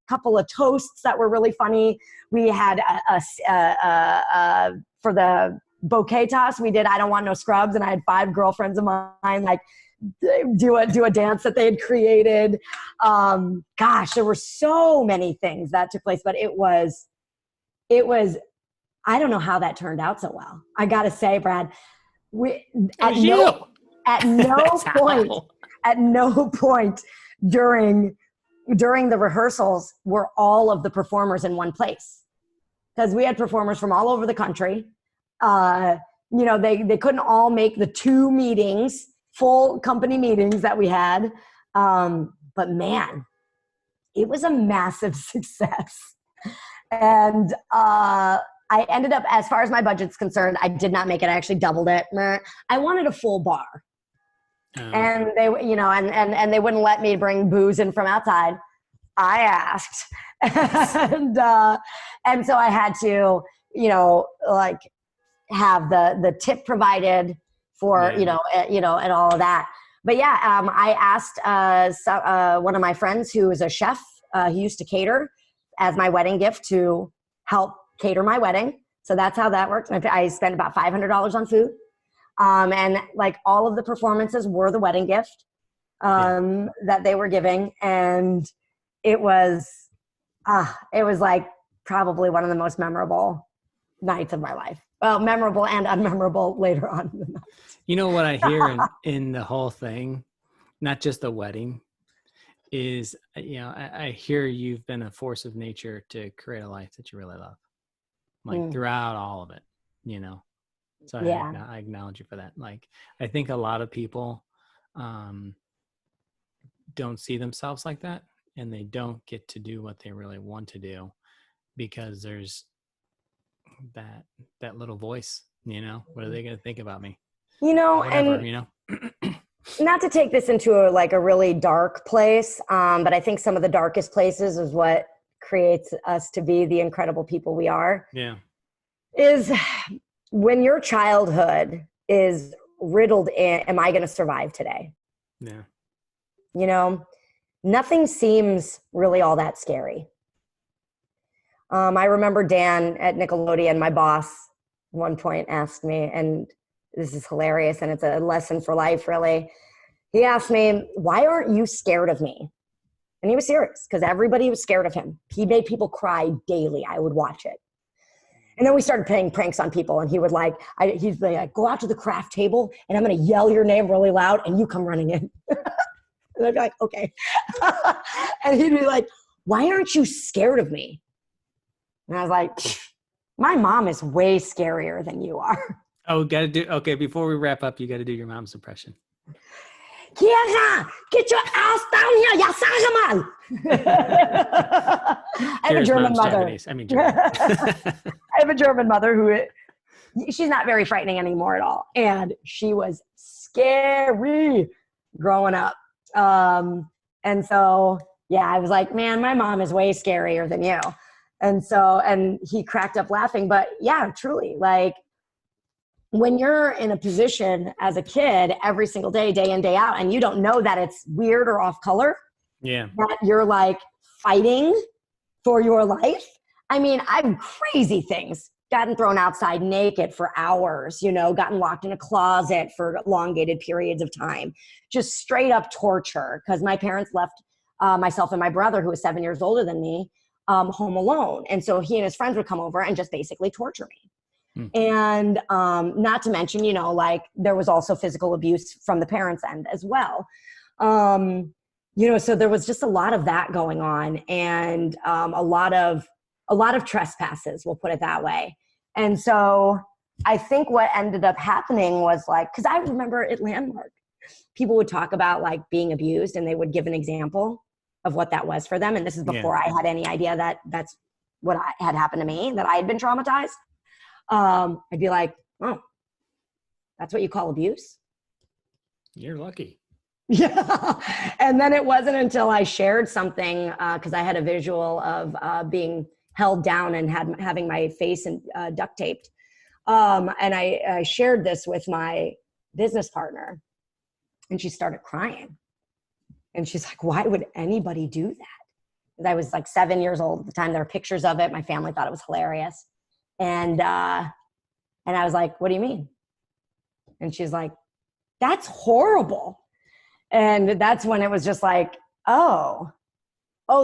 couple of toasts that were really funny. We had for the bouquet toss, we did I Don't Want No Scrubs, and I had 5 girlfriends of mine like do a dance that they had created. There were so many things that took place, but it was I don't know how that turned out so well. I gotta say, Brad, at no point during the rehearsals were all of the performers in one place, because we had performers from all over the country. They couldn't all make the 2 full company meetings that we had. But man, it was a massive success. And I ended up, as far as my budget's concerned, I did not make it. I actually doubled it. I wanted a full bar. And they, and they wouldn't let me bring booze in from outside. I asked. and so I had to, have the tip provided for, and all of that. But yeah, I asked one of my friends who is a chef, he used to cater, as my wedding gift to help cater my wedding. So that's how that worked. I spent about $500 on food. And like all of the performances were the wedding gift that they were giving. And it was like probably one of the most memorable nights of my life. Well, memorable and unmemorable later on in the night. You know what I hear in the whole thing, not just the wedding, is, I hear you've been a force of nature to create a life that you really love, like throughout all of it, So I acknowledge you for that. Like, I think a lot of people don't see themselves like that, and they don't get to do what they really want to do because there's that little voice, what are they going to think about me? Whatever, Not to take this into a really dark place, but I think some of the darkest places is what creates us to be the incredible people we are. Yeah. Is when your childhood is riddled in, am I going to survive today? Yeah. Nothing seems really all that scary. I remember Dan at Nickelodeon, my boss, at one point asked me, and this is hilarious, and it's a lesson for life, really. He asked me, why aren't you scared of me? And he was serious, because everybody was scared of him. He made people cry daily. I would watch it. And then we started playing pranks on people, and he would he's like, go out to the craft table and I'm going to yell your name really loud and you come running in. And I'd be like, okay. And he'd be like, why aren't you scared of me? And I was like, my mom is way scarier than you are. Oh, okay. Before we wrap up, you got to do your mom's impression. Kiera, get your ass down here. Ya sage mal. I have a German mother. Japanese. I mean, German. I have a German mother who, she's not very frightening anymore at all. And she was scary growing up. And so, yeah, I was like, man, my mom is way scarier than you. And he cracked up laughing. But yeah, truly, like, when you're in a position as a kid every single day, day in, day out, and you don't know that it's weird or off color, that you're like fighting for your life. I mean, I've crazy things, gotten thrown outside naked for hours, gotten locked in a closet for elongated periods of time, just straight up torture, because my parents left myself and my brother, who was 7 years older than me, home alone. And so he and his friends would come over and just basically torture me. And not to mention, there was also physical abuse from the parents' end as well. So there was just a lot of that going on, and a lot of trespasses, we'll put it that way. And so I think what ended up happening was because I remember at Landmark, people would talk about like being abused, and they would give an example of what that was for them. And this is before I had any idea that that's what had happened to me, that I had been traumatized. I'd be like, oh, that's what you call abuse? You're lucky. Yeah. And then it wasn't until I shared something, because I had a visual of being held down and having my face duct taped. And I shared this with my business partner, and she started crying. And she's like, why would anybody do that? I was like 7 years old at the time. There were pictures of it. My family thought it was hilarious. And I was like, what do you mean? And she's like, that's horrible. And that's when it was just like, oh,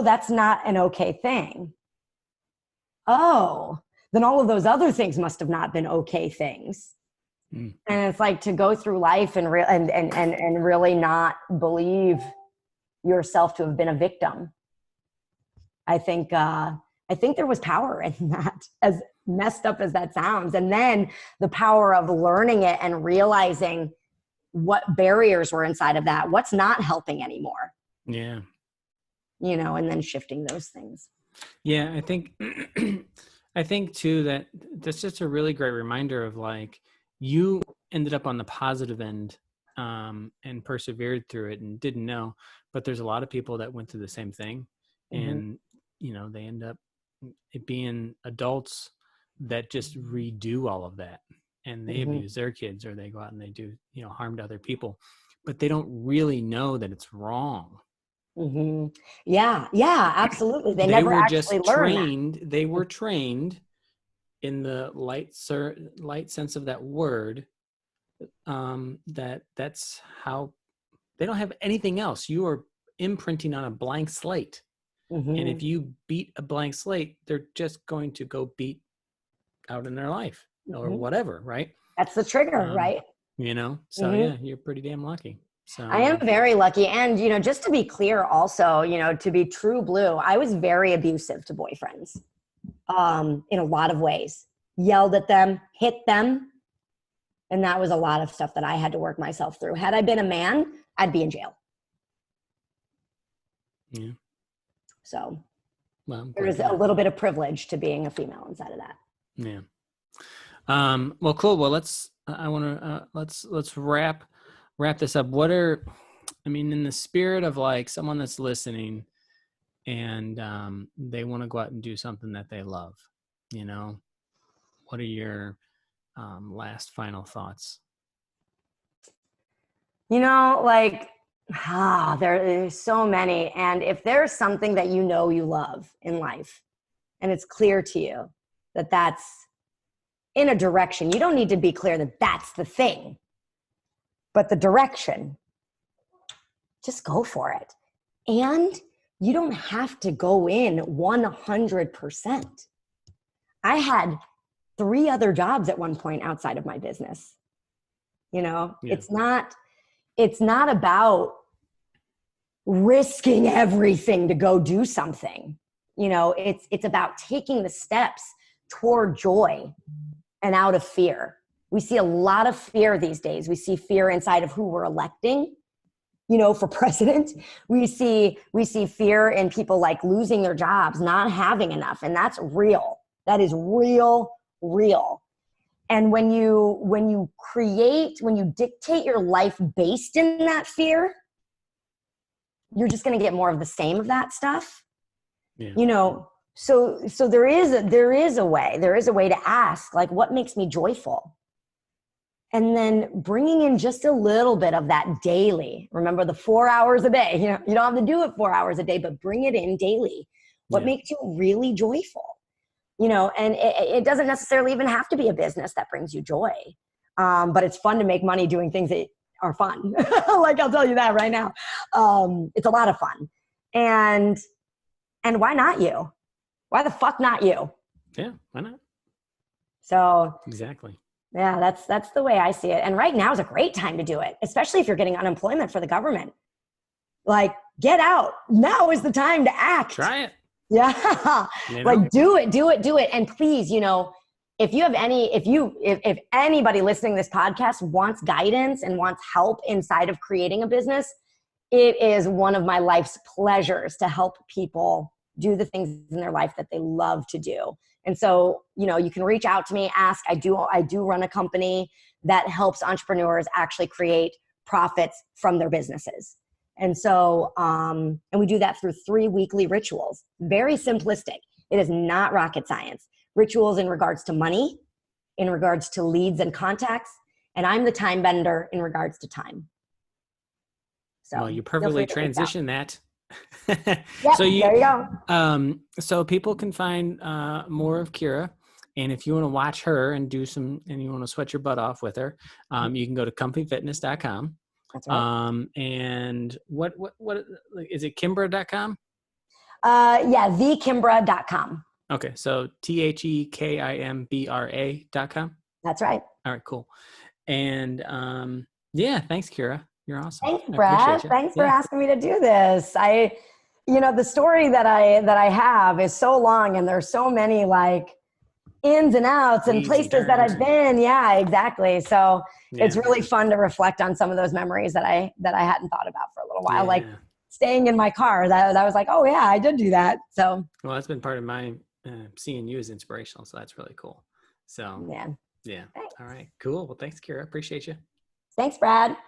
that's not an okay thing. Oh, then all of those other things must have not been okay things. And it's like to go through life and really not believe yourself to have been a victim. I think there was power in that, as messed up as that sounds. And then the power of learning it and realizing what barriers were inside of that, what's not helping anymore. Yeah. And then shifting those things. Yeah. I think too, that's just a really great reminder of like, you ended up on the positive end, and persevered through it and didn't know, but there's a lot of people that went through the same thing. And, they end up being adults that just redo all of that, and they abuse their kids, or they go out and they do, harm to other people, but they don't really know that it's wrong. Yeah, absolutely. They never were actually just learned trained. They were trained in the light sense of that word. That's how they don't have anything else. You are imprinting on a blank slate. And if you beat a blank slate, they're just going to go beat out in their life or whatever, right? That's the trigger, right? So yeah, you're pretty damn lucky. So I am very lucky. And, just to be clear also, to be true blue, I was very abusive to boyfriends, in a lot of ways. Yelled at them, hit them. And that was a lot of stuff that I had to work myself through. Had I been a man, I'd be in jail. Yeah. So there's a little bit of privilege to being a female inside of that. Yeah. Well, cool. Well, let's wrap this up. In the spirit of like someone that's listening and, they want to go out and do something that they love, what are your, last final thoughts? There's so many. And if there's something that you love in life, and it's clear to you that that's in a direction, you don't need to be clear that that's the thing, but the direction, just go for it. And you don't have to go in 100%. I had 3 other jobs at one point outside of my business. You know, it's not about risking everything to go do something. You know, it's about taking the steps toward joy and out of fear. We see a lot of fear these days. We see fear inside of who we're electing, you know, for president. We see fear in people like losing their jobs, not having enough. And that's real. That is real. And when you dictate your life based in that fear, you're just going to get more of the same of that stuff. Yeah. You know, so there is a way to ask, like, what makes me joyful? And then bringing in just a little bit of that daily. Remember the 4 hours a day. You know, you don't have to do it 4 hours a day, but bring it in daily. What makes you really joyful? You know, and it doesn't necessarily even have to be a business that brings you joy. But it's fun to make money doing things that are fun. Like, I'll tell you that right now. It's a lot of fun. And why not you? Why the fuck not you? Yeah, why not? So exactly. Yeah, that's the way I see it. And right now is a great time to do it, especially if you're getting unemployment for the government. Like, get out. Now is the time to act. Try it. Yeah. You know? Like, do it. And please, you know, if anybody listening to this podcast wants guidance and wants help inside of creating a business, it is one of my life's pleasures to help people do the things in their life that they love to do. And so, you know, you can reach out to me, ask. I do run a company that helps entrepreneurs actually create profits from their businesses. And so, and we do that through 3 weekly rituals. Very simplistic. It is not rocket science. Rituals in regards to money, in regards to leads and contacts, and I'm the time bender in regards to time. So, well, you perfectly transition that. Yep, there you go. So people can find more of Kira, and if you want to watch her and you want to sweat your butt off with her, you can go to comfyfitness.com. That's right. And what is it? Kimbra.com? Yeah, thekimbra.com. Okay, so TheKimbra.com. That's right. All right, cool. And yeah, thanks, Kira. You're awesome. Thanks, Brad. Thanks for asking me to do this. The story that I have is so long, and there's so many like ins and outs and places that I've been. Yeah, exactly. So it's really fun to reflect on some of those memories that I hadn't thought about for a little while. Yeah. Like staying in my car, that I was like, oh yeah, I did do that. So well, that's been part of my seeing you as inspirational. So that's really cool. So yeah. Thanks. All right, cool. Well, thanks, Kira. Appreciate you. Thanks, Brad.